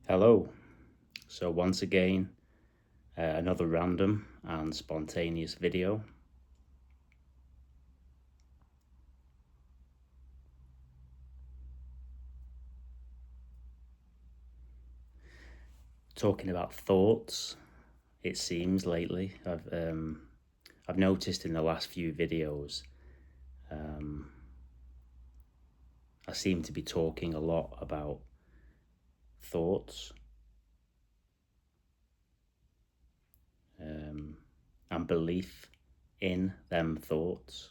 Hello. So once again, another random and spontaneous video. Talking about thoughts, it seems lately. I've noticed in the last few videos, I seem to be talking a lot about thoughts and belief in them thoughts.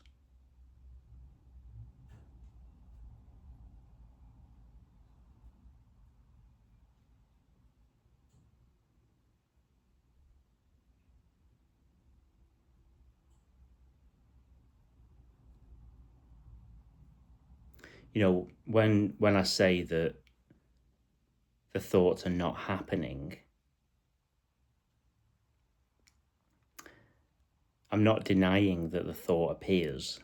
You know, when I say that the thoughts are not happening, I'm not denying that the thought appears.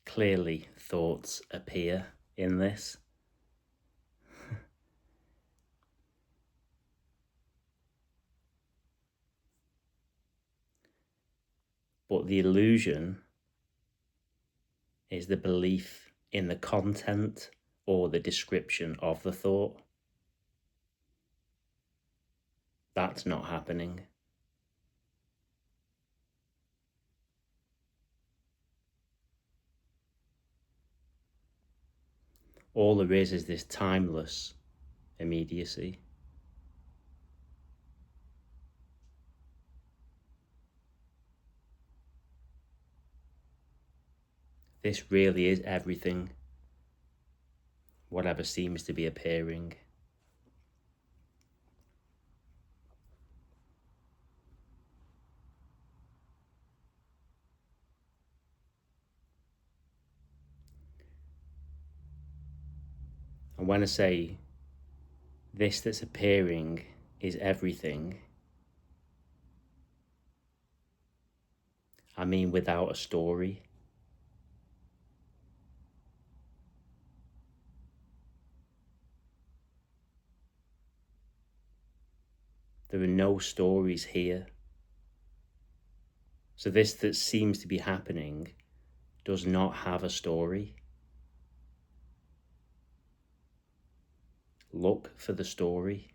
Clearly, thoughts appear in this. But the illusion is the belief in the content or the description of the thought. That's not happening. All there is this timeless immediacy. This really is everything, whatever seems to be appearing. And when I say this that's appearing is everything, I mean without a story. There are no stories here. So this that seems to be happening does not have a story. Look for the story.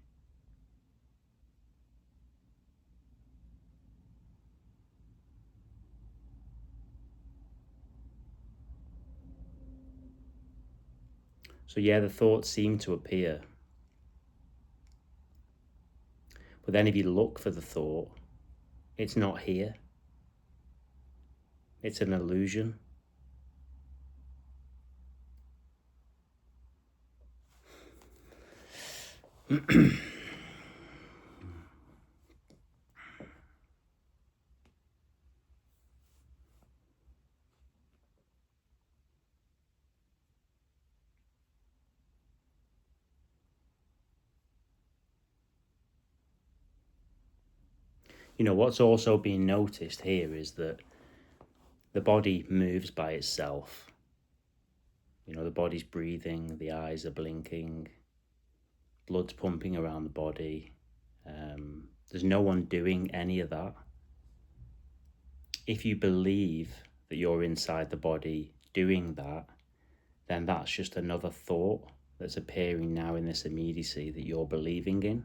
So yeah, the thoughts seem to appear. But then if you look for the thought, it's not here. It's an illusion. You know, what's also being noticed here is that the body moves by itself. You know, the body's breathing, the eyes are blinking, blood's pumping around the body. There's no one doing any of that. If you believe that you're inside the body doing that, then that's just another thought that's appearing now in this immediacy that you're believing in.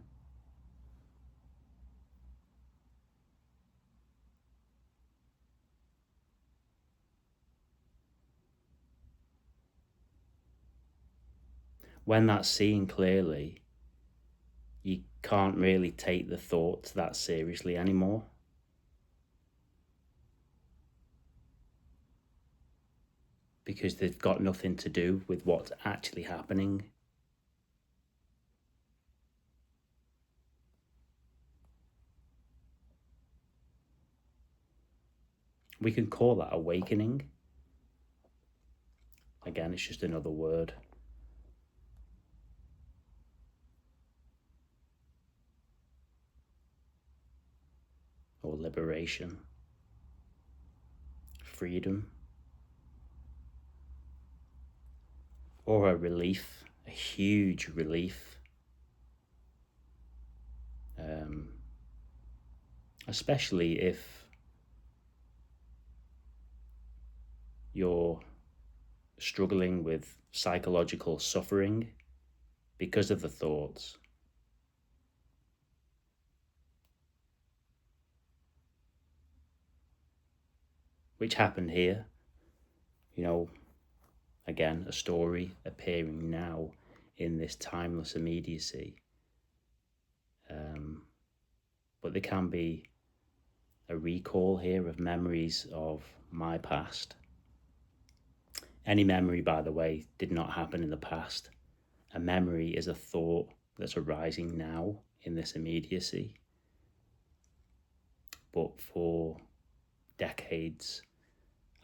When that's seen clearly, you can't really take the thoughts that seriously anymore. Because they've got nothing to do with what's actually happening. We can call that awakening. Again, it's just another word. Or liberation. Freedom. Or a relief a huge relief, especially if you're struggling with psychological suffering because of the thoughts. Which happened here. Again, a story appearing now in this timeless immediacy. But there can be a recall here of memories of my past. Any memory, by the way, did not happen in the past. A memory is a thought that's arising now in this immediacy. But for decades,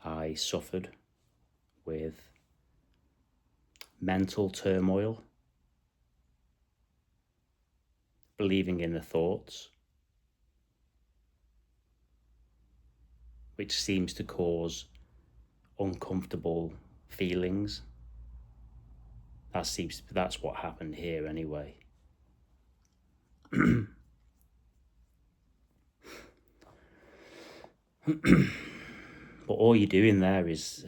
I suffered with mental turmoil, believing in the thoughts, which seems to cause uncomfortable feelings. That's what happened here anyway. But all you're doing there is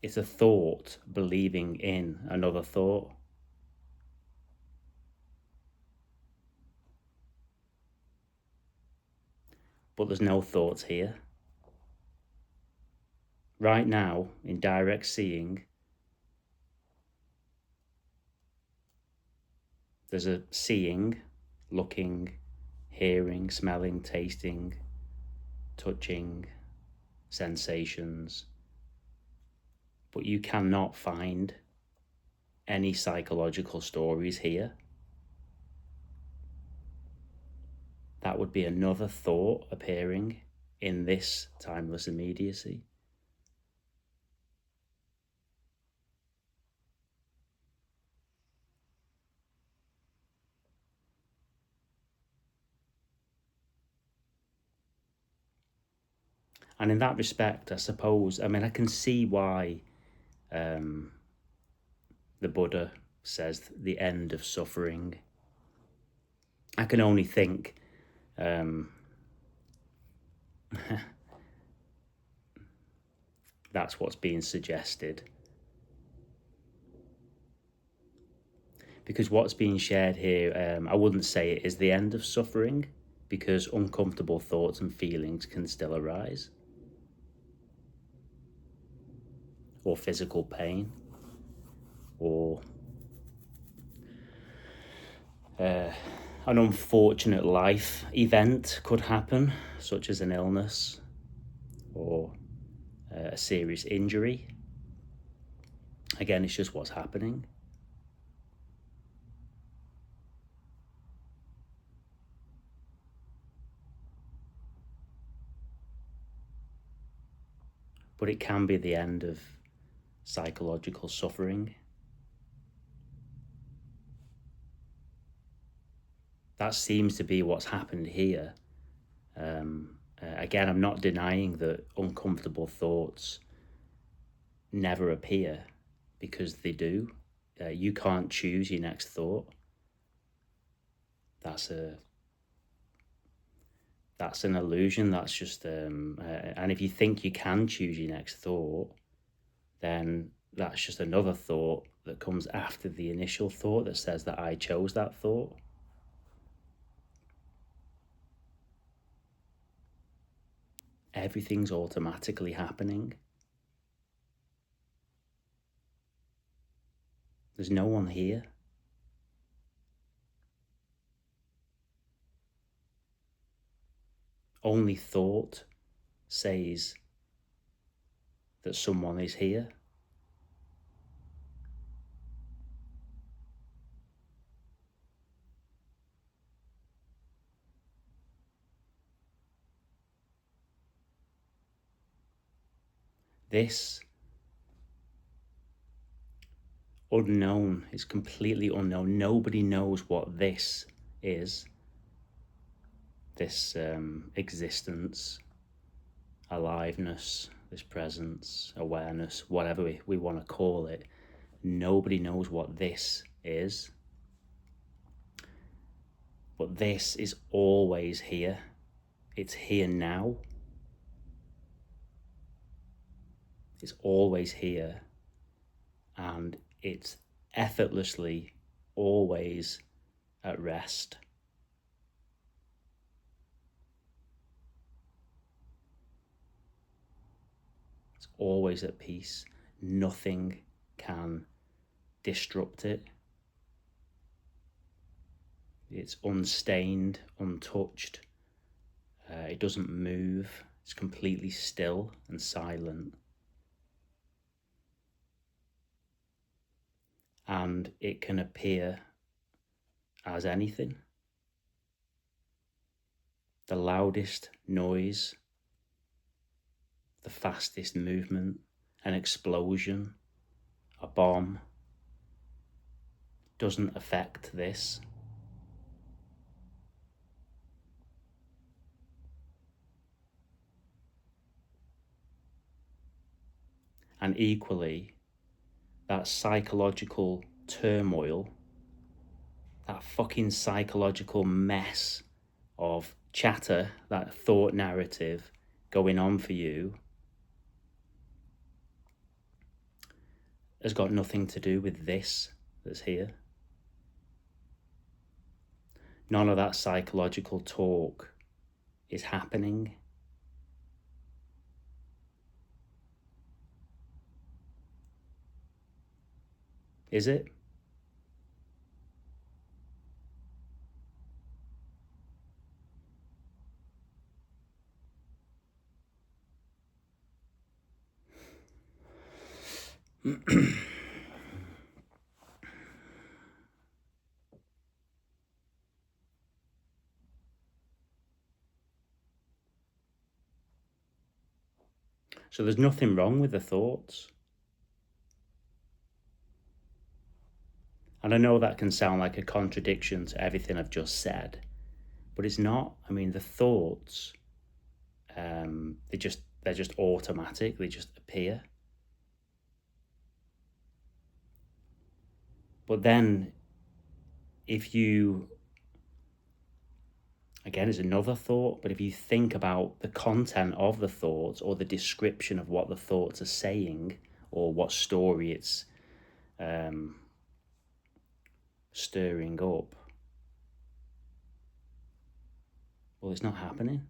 it's a thought believing in another thought. But there's no thoughts here. Right now, in direct seeing, there's a seeing, looking, hearing, smelling, tasting, touching, sensations. But you cannot find any psychological stories here. That would be another thought appearing in this timeless immediacy. And in that respect, I suppose, I can see why the Buddha says the end of suffering. I can only think that's what's being suggested. Because what's being shared here, I wouldn't say it is the end of suffering, because uncomfortable thoughts and feelings can still arise. Or physical pain, or an unfortunate life event could happen, such as an illness or a serious injury. Again, it's just what's happening. But it can be the end of psychological suffering. That seems to be what's happened here. Again, I'm not denying that uncomfortable thoughts never appear, because they do. You can't choose your next thought. That's an illusion. That's just and if you think you can choose your next thought, then that's just another thought that comes after the initial thought that says that I chose that thought. Everything's automatically happening. There's no one here. Only thought says that someone is here. This unknown is completely unknown. Nobody knows what this is. This existence, aliveness, this presence, awareness, whatever we want to call it. Nobody knows what this is. But this is always here. It's here now. It's always here. And it's effortlessly always at rest. It's always at peace. Nothing can disrupt it. It's unstained, untouched. It doesn't move. It's completely still and silent. And it can appear as anything. The loudest noise, the fastest movement, an explosion, a bomb, doesn't affect this. And equally, that psychological turmoil, that fucking psychological mess of chatter, that thought narrative going on for you, has got nothing to do with this that's here. None of that psychological talk is happening. Is it? So there's nothing wrong with the thoughts. And I know that can sound like a contradiction to everything I've just said, but it's not. I mean, the thoughts, they're just automatic. They just appear. But then, if you, again, it's another thought, but if you think about the content of the thoughts or the description of what the thoughts are saying or what story it's stirring up, well, it's not happening.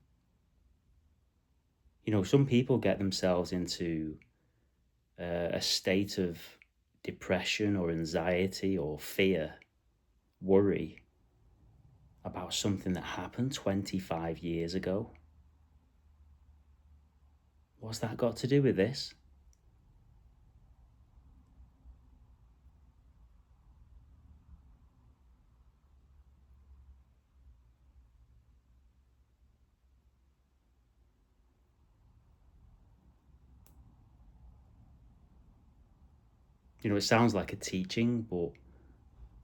You know, some people get themselves into a state of depression or anxiety or fear, worry about something that happened 25 years ago. What's that got to do with this? You know, it sounds like a teaching, but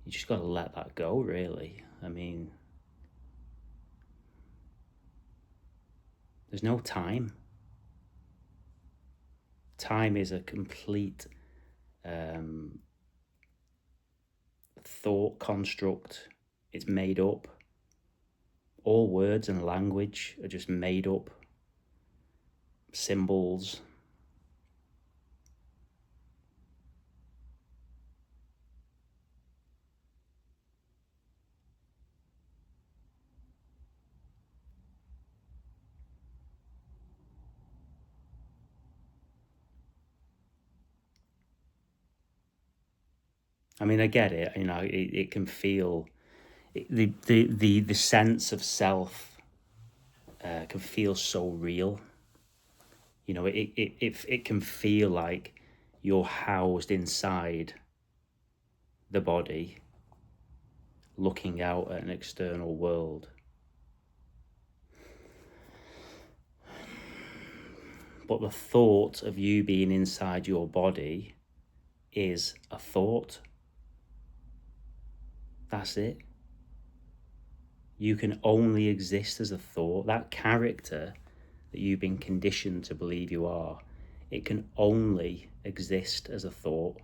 you just got to let that go, really. I mean, there's no time. Time is a complete thought construct. It's made up. All words and language are just made up symbols. I mean, I get it. You know, it can feel the sense of self can feel so real. You know, it can feel like you're housed inside the body, looking out at an external world. But the thought of you being inside your body is a thought. That's it. You can only exist as a thought. That character that you've been conditioned to believe you are, it can only exist as a thought.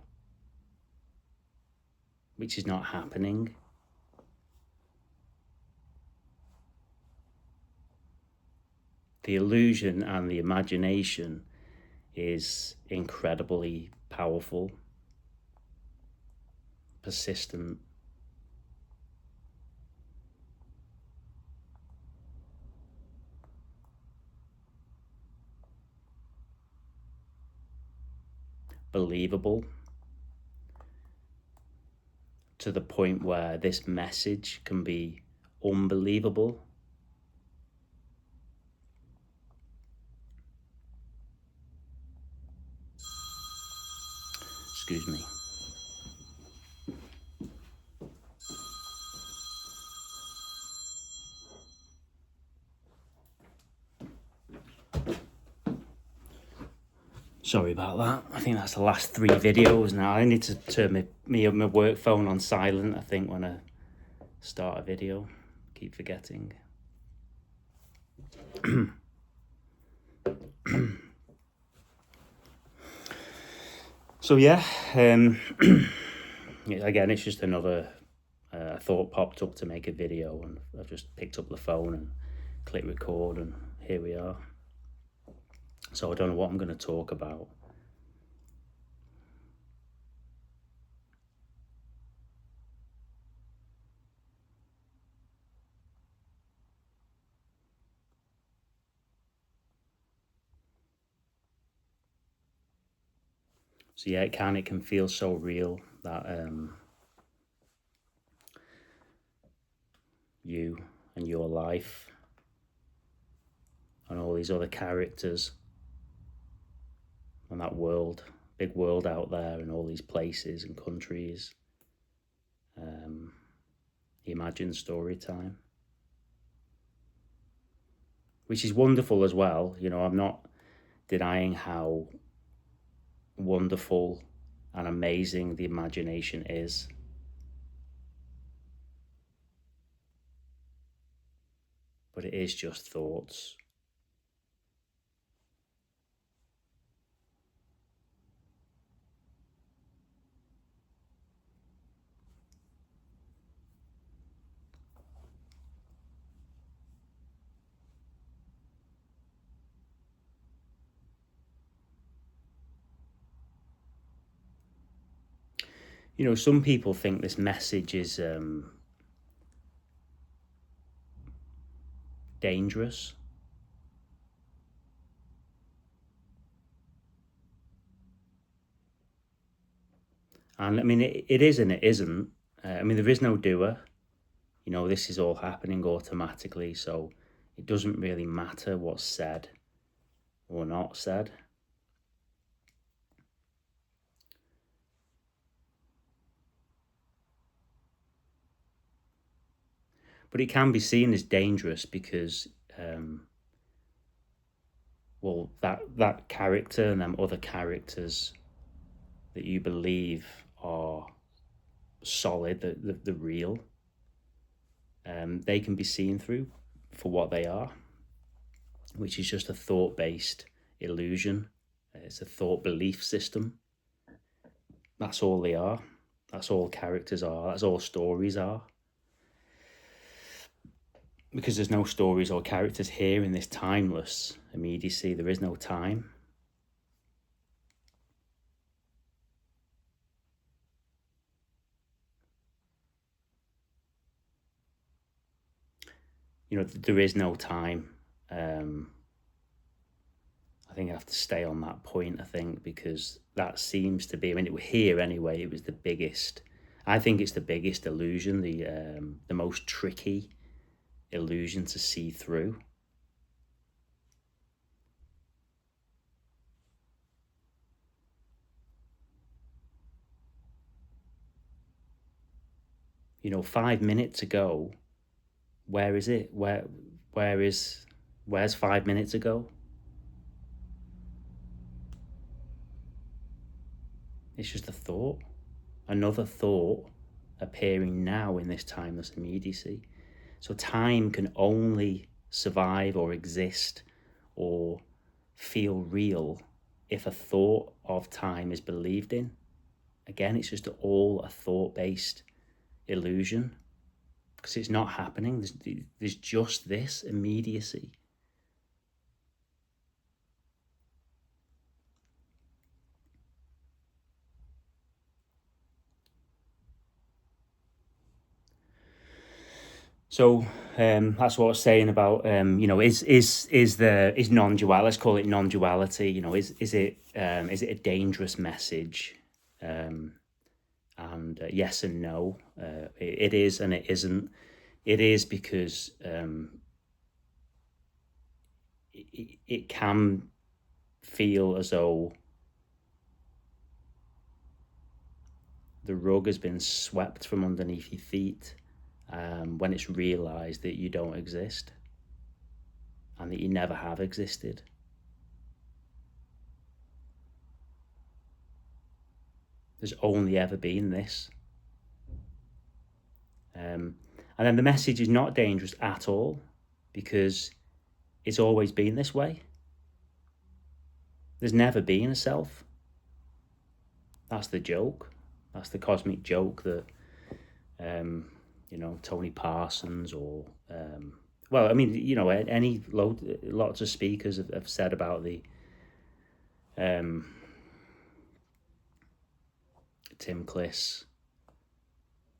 which is not happening. The illusion and the imagination is incredibly powerful, persistent. Believable, to the point where this message can be unbelievable. Excuse me. Sorry about that. I think that's the last 3 videos now. I need to turn my work phone on silent, I think, when I start a video. Keep forgetting. So yeah, again, it's just another thought popped up to make a video, and I've just picked up the phone and clicked record, and here we are. So I don't know what I'm going to talk about. So yeah, it can feel so real, that you and your life and all these other characters and that world, big world out there, and all these places and countries. Imagine story time, which is wonderful as well. You know, I'm not denying how wonderful and amazing the imagination is. But it is just thoughts. You know, some people think this message is dangerous. And I mean, it is and it isn't. I mean, there is no doer. You know, this is all happening automatically, so it doesn't really matter what's said or not said. But it can be seen as dangerous because, well, that character and them other characters that you believe are solid, the real, they can be seen through for what they are, which is just a thought-based illusion. It's a thought belief system. That's all they are. That's all characters are. That's all stories are. Because there's no stories or characters here in this timeless immediacy. There is no time. You know, there is no time. I think I have to stay on that point, I think, because that seems to be, I mean, it was here anyway, it was the biggest, I think it's the biggest illusion, the most tricky illusion to see through. You know, 5 minutes ago, where is it? Where's 5 minutes ago? It's just a thought, another thought appearing now in this timeless immediacy. So time can only survive or exist or feel real if a thought of time is believed in. Again, it's just all a thought-based illusion, because it's not happening. There's just this immediacy. So that's what I was saying about is non-duality. Let's call it non-duality. Is it a dangerous message? And yes and no. It is and it isn't. It is because it can feel as though the rug has been swept from underneath your feet when it's realised that you don't exist and that you never have existed. There's only ever been this. And then the message is not dangerous at all because it's always been this way. There's never been a self. That's the joke. That's the cosmic joke that, Tony Parsons or, lots of speakers have said about the, Tim Kliss.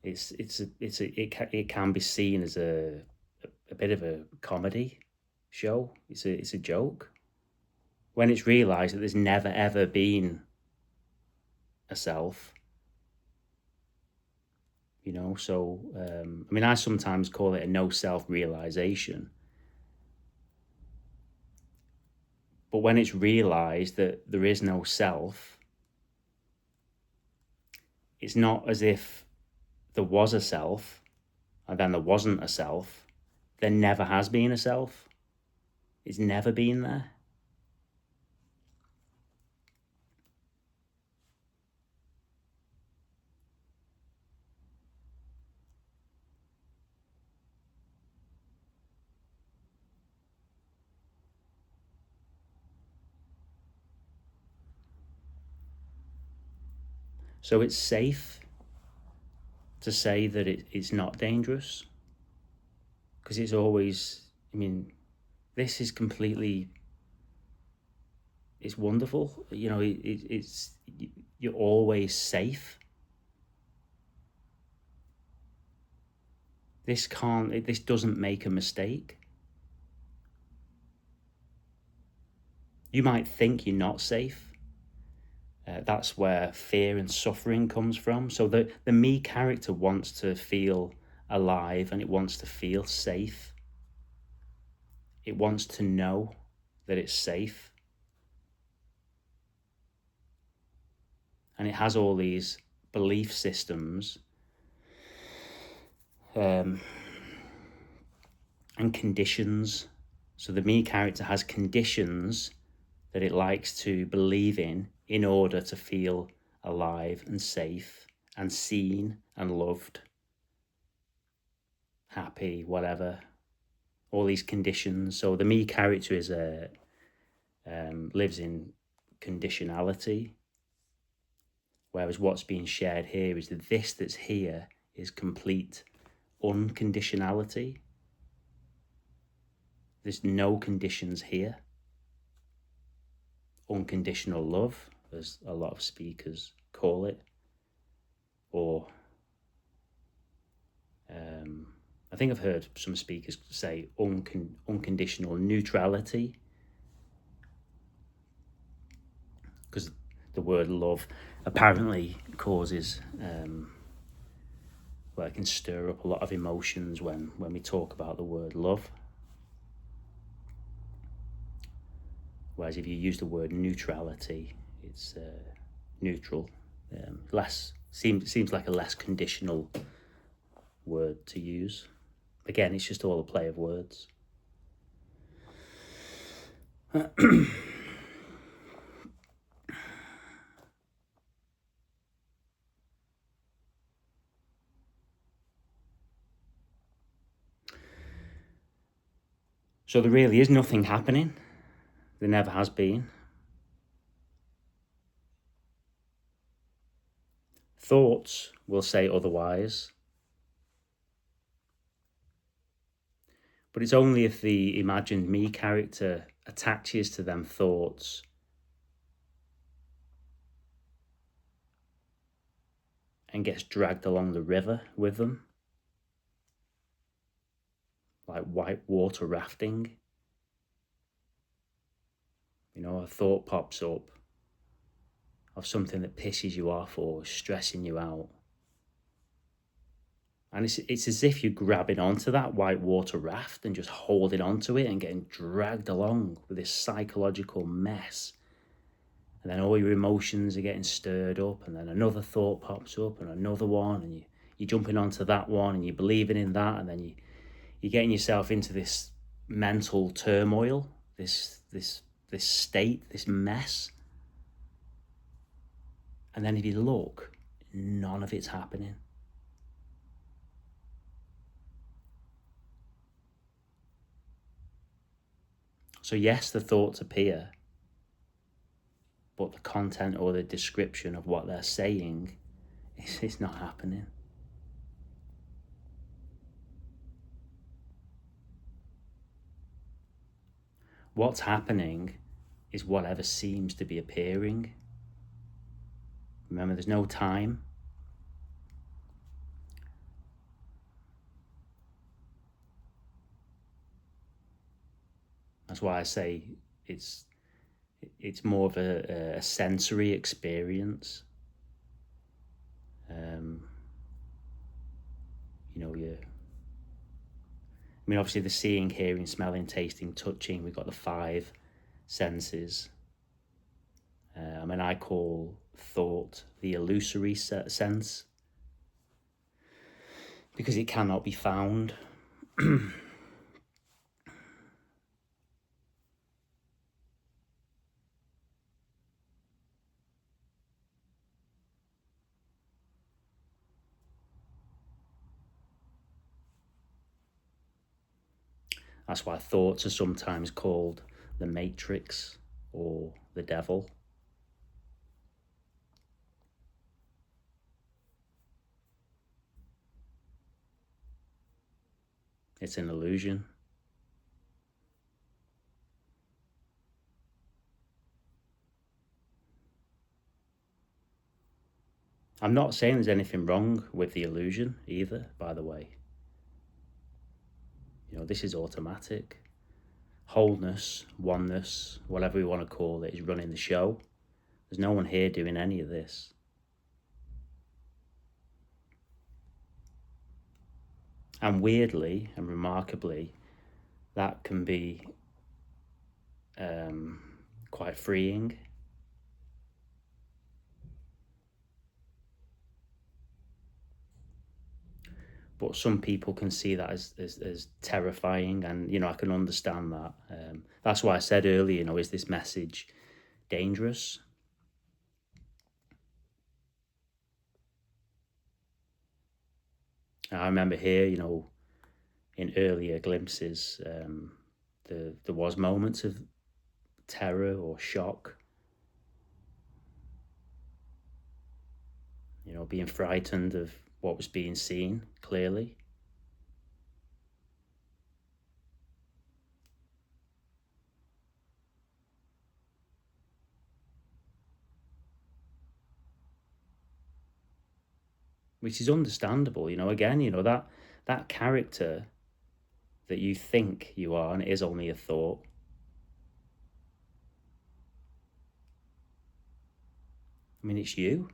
It can be seen as a bit of a comedy show. It's a joke. When it's realised that there's never ever been a self, so I sometimes call it a no self realisation. But when it's realised that there is no self, it's not as if there was a self and then there wasn't a self. There never has been a self. It's never been there. So it's safe to say that it's not dangerous because it's always, this is completely, it's wonderful. It's you're always safe. This doesn't make a mistake. You might think you're not safe. That's where fear and suffering comes from. So the me character wants to feel alive and it wants to feel safe. It wants to know that it's safe. And it has all these belief systems and conditions. So the me character has conditions that it likes to believe in order to feel alive and safe and seen and loved, happy, whatever. All these conditions. So the me character is lives in conditionality, whereas what's being shared here is that this that's here is complete unconditionality. There's no conditions here. Unconditional love, as a lot of speakers call it, or I think I've heard some speakers say unconditional neutrality, because the word love apparently causes, it can stir up a lot of emotions when we talk about the word love. Whereas if you use the word neutrality, it's neutral, seems like a less conditional word to use. Again, it's just all a play of words. So there really is nothing happening. There never has been. Thoughts will say otherwise. But it's only if the imagined me character attaches to them thoughts and gets dragged along the river with them, like white water rafting. A thought pops up of something that pisses you off or stressing you out. And it's as if you're grabbing onto that white water raft and just holding onto it and getting dragged along with this psychological mess. And then all your emotions are getting stirred up, and then another thought pops up and another one, and you're jumping onto that one and you're believing in that, and then you're getting yourself into this mental turmoil, this state, this mess. And then if you look, none of it's happening. So yes, the thoughts appear, but the content or the description of what they're saying is not happening. What's happening is whatever seems to be appearing. Remember, there's no time. That's why I say it's more of a sensory experience. Obviously the seeing, hearing, smelling, tasting, touching, we've got the 5 senses. I call thought the illusory sense, because it cannot be found. That's why thoughts are sometimes called the matrix or the devil. It's an illusion. I'm not saying there's anything wrong with the illusion either, by the way. This is automatic. Wholeness, oneness, whatever we want to call it, is running the show. There's no one here doing any of this. And weirdly and remarkably, that can be quite freeing. But some people can see that as terrifying, and I can understand that. That's why I said earlier, is this message dangerous? I remember here, in earlier glimpses, there was moments of terror or shock. Being frightened of what was being seen clearly. Which is understandable, again, that character that you think you are, and it is only a thought. It's you.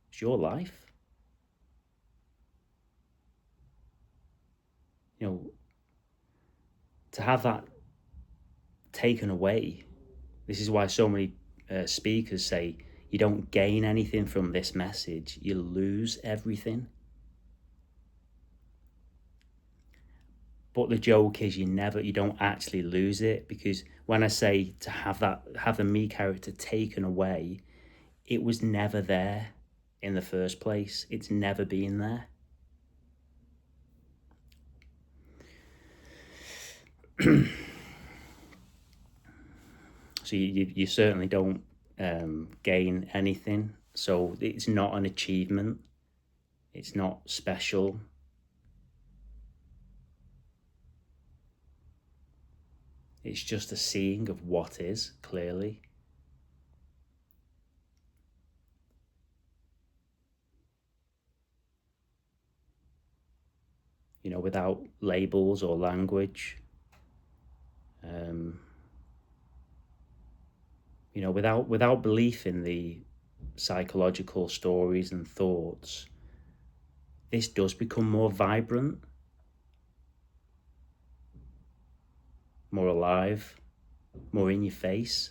It's your life. To have that taken away, this is why so many speakers say you don't gain anything from this message, you lose everything. But the joke is you don't actually lose it, because when I say to have the me character taken away, it was never there in the first place. It's never been there. So you certainly don't gain anything. So it's not an achievement. It's not special. It's just a seeing of what is, clearly. Without labels or language. Without belief in the psychological stories and thoughts, this does become more vibrant, more alive, more in your face.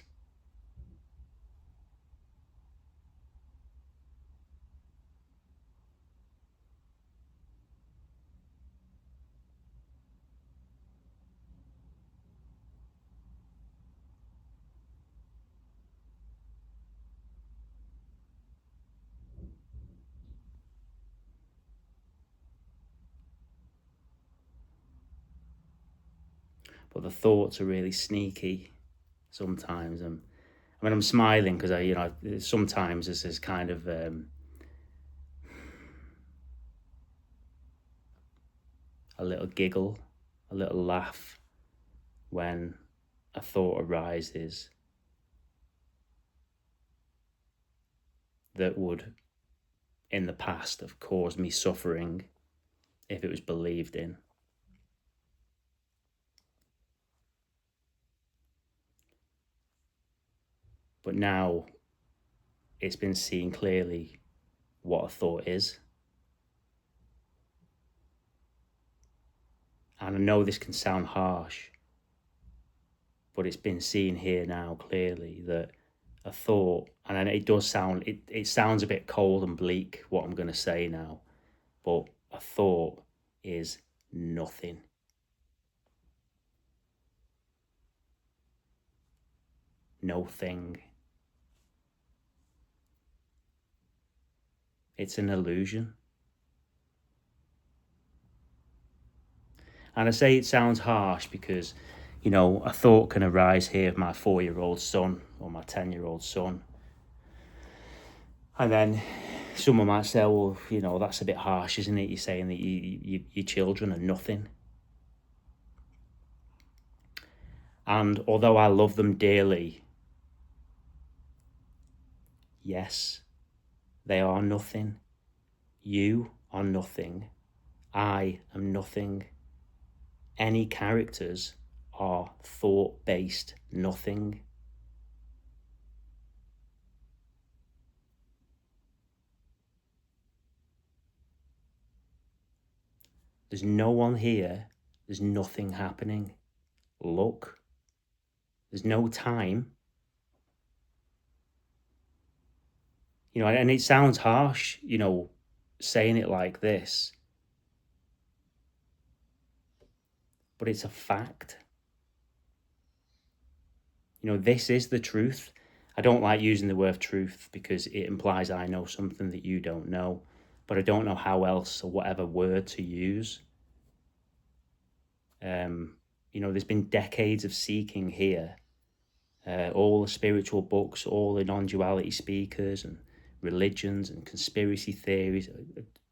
But the thoughts are really sneaky sometimes. I'm smiling because sometimes this is kind of a little giggle, a little laugh when a thought arises that would, in the past, have caused me suffering if it was believed in. But now it's been seen clearly what a thought is. And I know this can sound harsh, but it's been seen here now clearly that a thought, and it does sound, it sounds a bit cold and bleak what I'm going to say now, but a thought is nothing. No thing. It's an illusion. And I say it sounds harsh because, a thought can arise here of my 4-year-old son or my 10-year-old son. And then someone might say, well, that's a bit harsh, isn't it? You're saying that your children are nothing. And although I love them dearly, yes, they are nothing. You are nothing. I am nothing. Any characters are thought-based nothing. There's no one here. There's nothing happening. Look. There's no time. And it sounds harsh, saying it like this, but it's a fact. This is the truth. I don't like using the word truth because it implies I know something that you don't know, but I don't know how else or whatever word to use. There's been decades of seeking here. All the spiritual books, all the non-duality speakers and religions and conspiracy theories,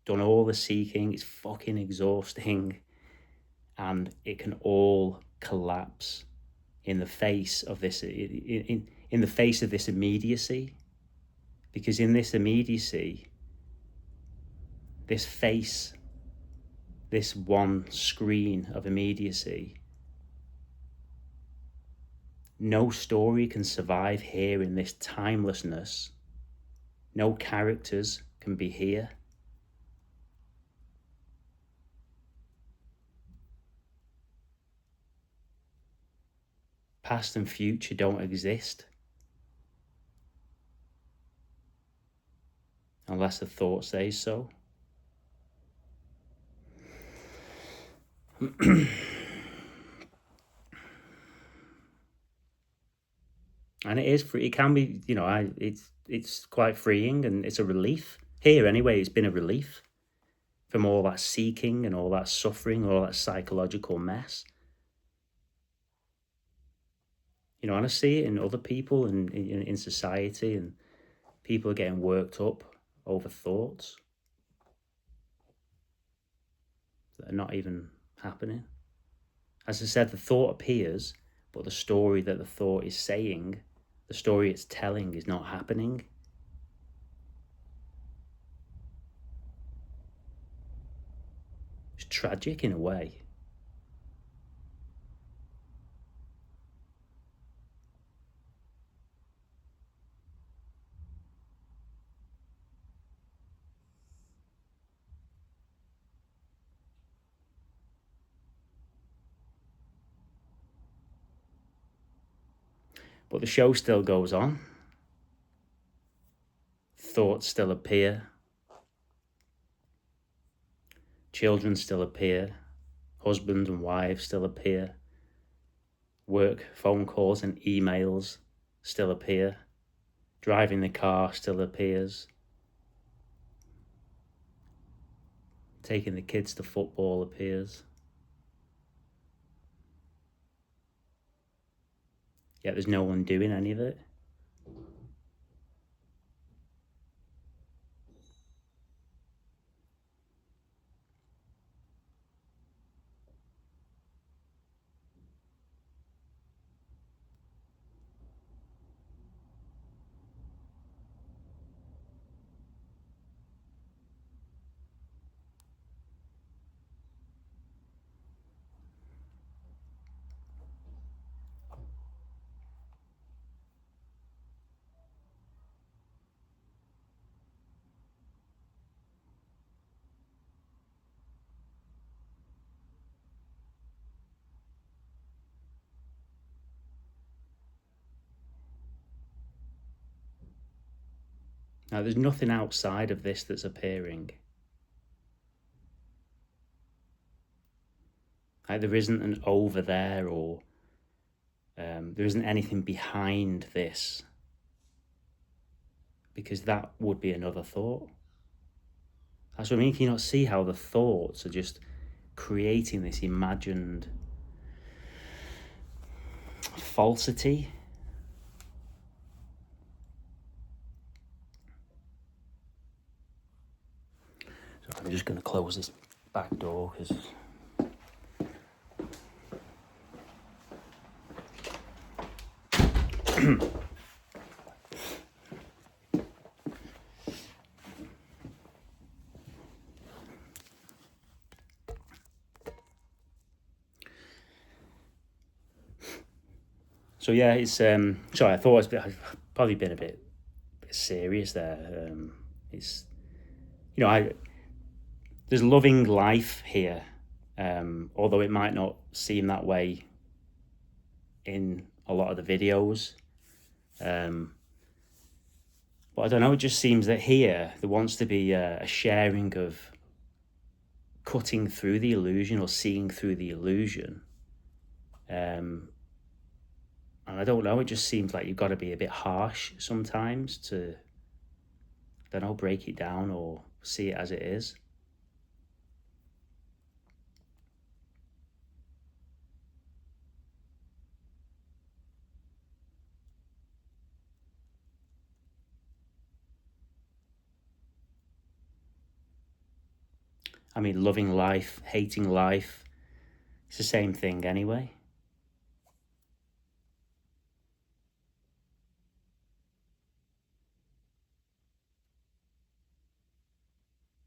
done all the seeking. It's fucking exhausting, and it can all collapse in the face of this, in the face of this immediacy. Because in this immediacy, this face, this one screen of immediacy, no story can survive here in this timelessness. No characters can be here. Past and future don't exist unless the thought says so. And it is free. It can be, it's quite freeing, and it's a relief. Here anyway, it's been a relief from all that seeking and all that suffering, all that psychological mess. And I see it in other people and in society, and people are getting worked up over thoughts that are not even happening. As I said, the thought appears, but the story that the thought is saying, the story it's telling, is not happening. It's tragic in a way. But the show still goes on. Thoughts still appear. Children still appear. Husband and wife still appear. Work phone calls and emails still appear. Driving the car still appears. Taking the kids to football appears. Yet there's no one doing any of it. Now, there's nothing outside of this that's appearing. Like, there isn't an over there, or there isn't anything behind this, because that would be another thought. That's what I mean. Can you not see how the thoughts are just creating this imagined falsity? So I'm just going to close this back door because so yeah, it's sorry, I thought I've probably been a bit serious there. It's, you know, there's loving life here, although it might not seem that way in a lot of the videos. But I don't know, it just seems that here there wants to be a sharing of cutting through the illusion or seeing through the illusion. And I don't know, it just seems like you've got to be a bit harsh sometimes to, I don't know, break it down or see it as it is. I mean, loving life, hating life, it's the same thing anyway.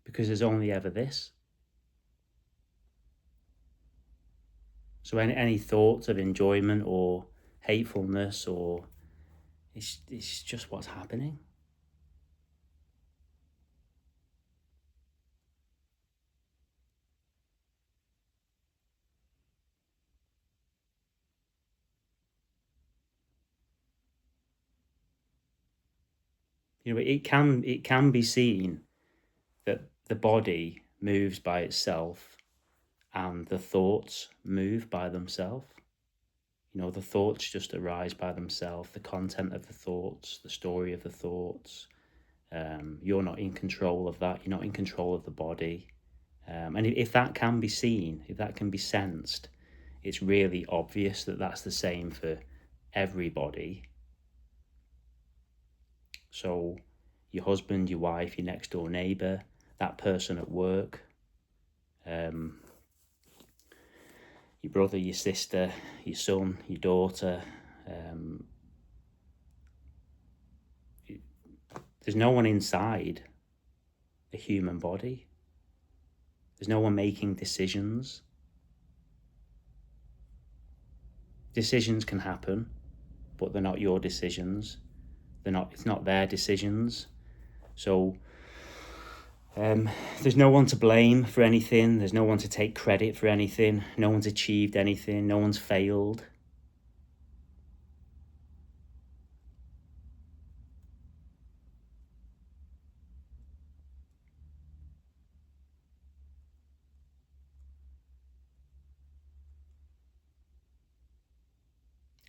Because there's only ever this. So any thoughts of enjoyment or hatefulness, or it's just what's happening. You know, it can be seen that the body moves by itself and the thoughts move by themselves. You know, the thoughts just arise by themselves, the content of the thoughts, the story of the thoughts. You're not in control of that. You're not in control of the body. And if that can be seen, if that can be sensed, it's really obvious that that's the same for everybody. So your husband, your wife, your next door neighbour, that person at work, your brother, your sister, your son, your daughter. There's no one inside a human body. There's no one making decisions. Decisions can happen, but they're not your decisions. It's not their decisions. So there's no one to blame for anything. There's no one to take credit for anything. No one's achieved anything. No one's failed.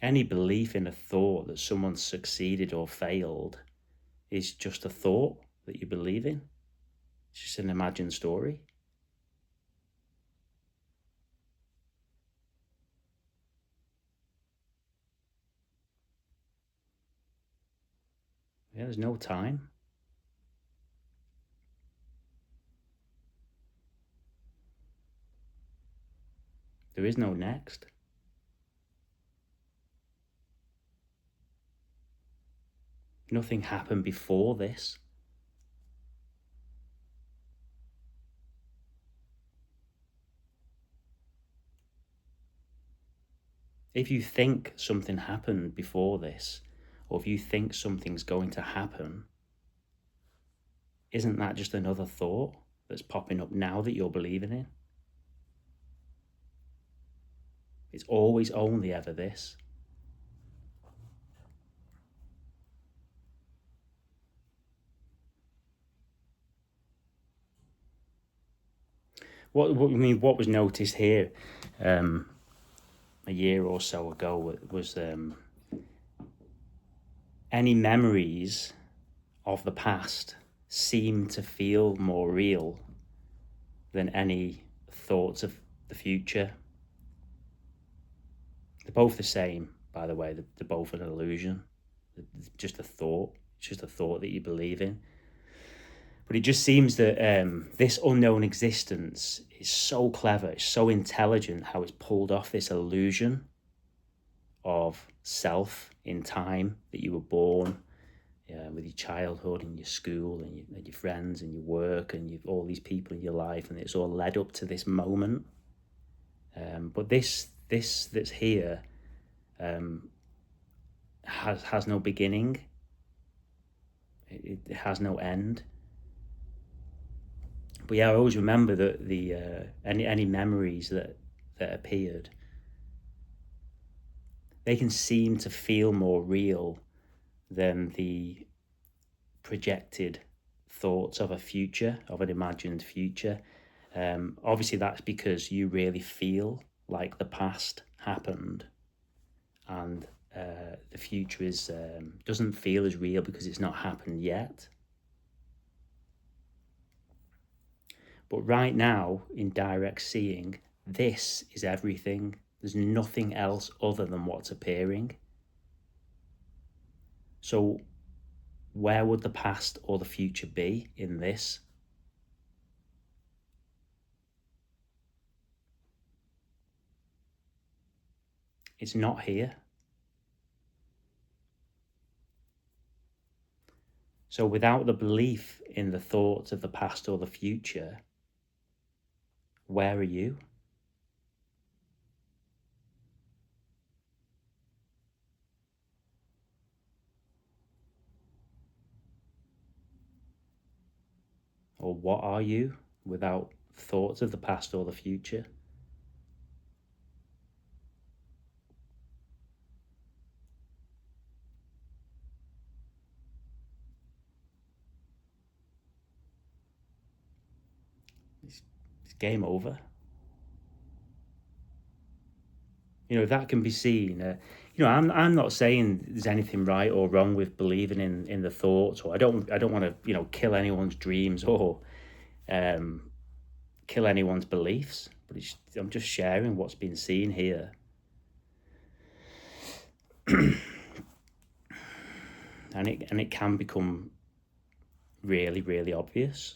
Any belief in a thought that someone's succeeded or failed is just a thought that you believe in. It's just an imagined story. Yeah, there's no time. There is no next. Nothing happened before this. If you think something happened before this, or if you think something's going to happen, isn't that just another thought that's popping up now that you're believing in? It's always only ever this. What was noticed here a year or so ago was any memories of the past seem to feel more real than any thoughts of the future. They're both the same, by the way. They're both an illusion. It's just a thought. It's just a thought that you believe in. But it just seems that this unknown existence is so clever, it's so intelligent how it's pulled off this illusion of self in time, that you were born with your childhood and your school and your friends and your work and all these people in your life, and it's all led up to this moment. But this that's here has no beginning. It has no end. But yeah, I always remember that any memories that appeared, they can seem to feel more real than the projected thoughts of a future, of an imagined future. Obviously, that's because you really feel like the past happened, and the future doesn't feel as real because it's not happened yet. But right now, in direct seeing, this is everything. There's nothing else other than what's appearing. So where would the past or the future be in this? It's not here. So without the belief in the thoughts of the past or the future, where are you? Or what are you without thoughts of the past or the future? It's game over. That can be seen. I'm not saying there's anything right or wrong with believing in the thoughts, or I don't want to kill anyone's dreams or kill anyone's beliefs. But I'm just sharing what's been seen here. and it can become really, really obvious.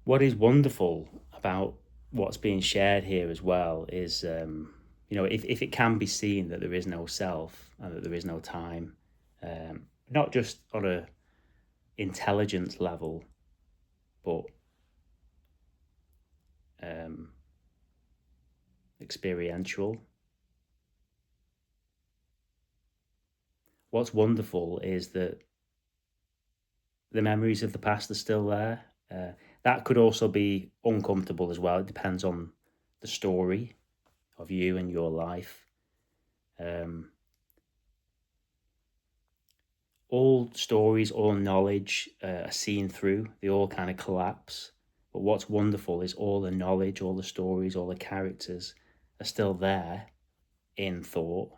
what is wonderful about what's being shared here as well is, if it can be seen that there is no self and that there is no time, not just on a intelligence level, but experiential. What's wonderful is that the memories of the past are still there. That could also be uncomfortable as well. It depends on the story of you and your life. All stories, all knowledge are seen through. They all kind of collapse. But what's wonderful is all the knowledge, all the stories, all the characters are still there in thought.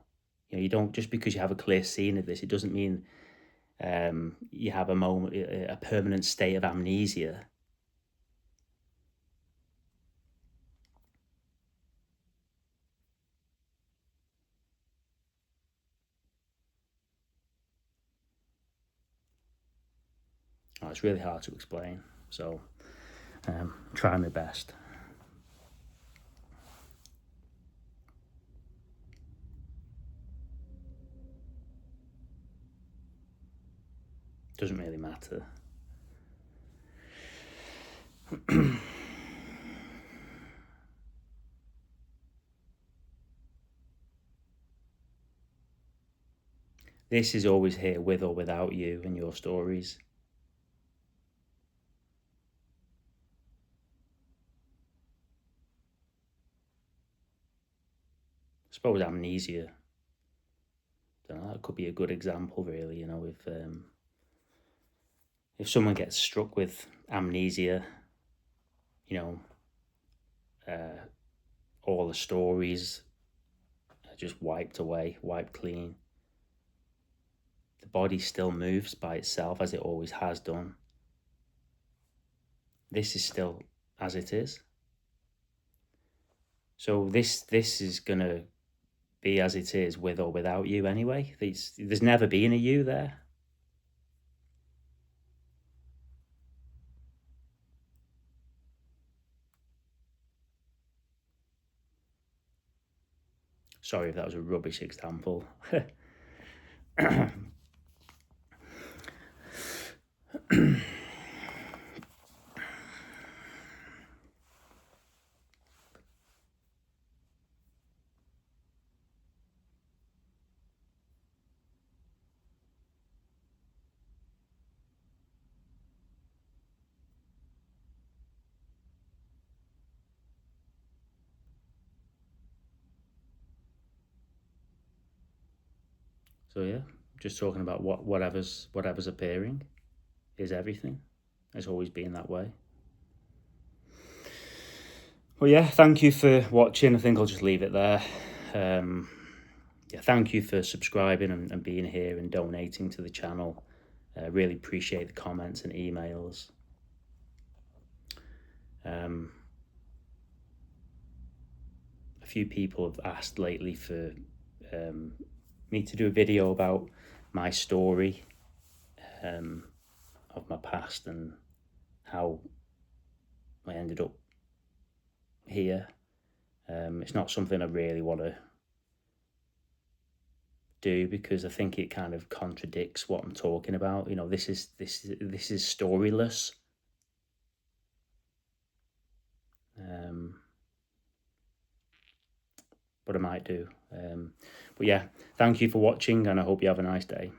You don't, just because you have a clear scene of this, it doesn't mean you have a permanent state of amnesia. Oh, it's really hard to explain, so try my best. Doesn't really matter. This is always here with or without you and your stories. I suppose amnesia, I don't know, that could be a good example, really. If someone gets struck with amnesia, you know, all the stories are just wiped away, wiped clean. The body still moves by itself as it always has done. This is still as it is. So this is gonna be as it is with or without you anyway. There's never been a you there. Sorry if that was a rubbish example. So yeah, just talking about whatever's appearing is everything. It's always been that way. Well, yeah, thank you for watching. I think I'll just leave it there. Yeah, thank you for subscribing and being here and donating to the channel. Really appreciate the comments and emails. A few people have asked lately for me to do a video about my story of my past and how I ended up here. It's not something I really want to do because I think it kind of contradicts what I'm talking about. This is storyless. But I might do. But yeah, thank you for watching and I hope you have a nice day.